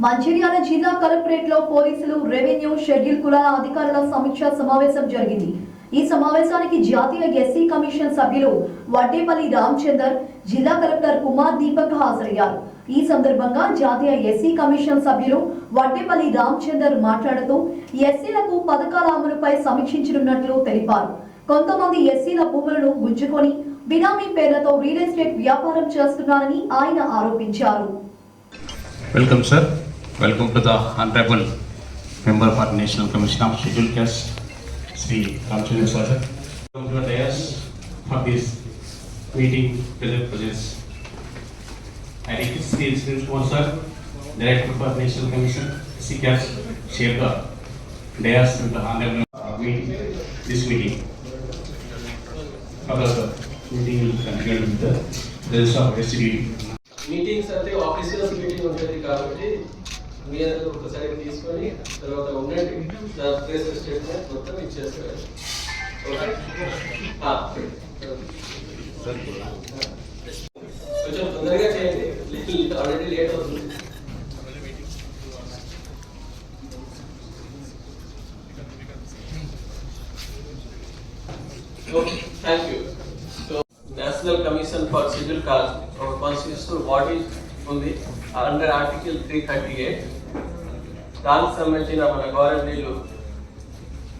మంచిర్యాల జిల్లా కలెక్టరేట్ లో పోలీసులు రెవెన్యూ షెడ్యూల్ కులాల అధికారుల సమీక్ష సమావేశం జరిగింది. ఈ సమావేశానికి జాతీయ ఎస్సీ కమిషన్ సభ్యులు వడ్డేపల్లి రామచందర్, జిల్లా కలెక్టర్ కుమార్ దీపక్ హాజరయ్యారు. ఈ సందర్భంగా జాతీయ ఎస్సీ కమిషన్ సభ్యులు వడ్డేపల్లి రామచందర్ మాట్లాడుతూ ఎస్సీలకు పథకాల అమలుపై సమీక్షించనున్నట్లు తెలిపారు. కొంతమంది ఎస్సీల భూములను గుంజుకొని బినామీ పేర్లతో రియల్ ఎస్టేట్ వ్యాపారం చేస్తున్నారని ఆయన ఆరోపించారు. Welcome, sir. Welcome to the Honorable Member for National Commission of Scheduled Castes, Sri Ramchandra sir. Welcome to the dais for this meeting presents. I request the Sri Kumar sir, Director for National Commission, SC Castes, share the dais with the Honorable meeting. This meeting. Further, the meeting will continue with the results of SCD. Meetings అంటే officers meeting ఉంటుంది కాబట్టి మీ అందరూ ఒకసారి తీసుకొని తర్వాత ఉండండి press statement మొత్తం ఇచ్చేస్తారు. కొంచెం తొందరగా చేయండి, ఆల్రెడీ లేట్ అవుతుంది. Thank you. National Commission for Scheduled Castes, our constitutional body ఉంది అండర్ ఆర్టికల్ 338. దానికి సంబంధించిన మన government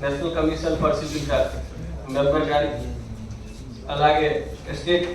national commission for scheduled cost member గారి అలాగే స్టేట్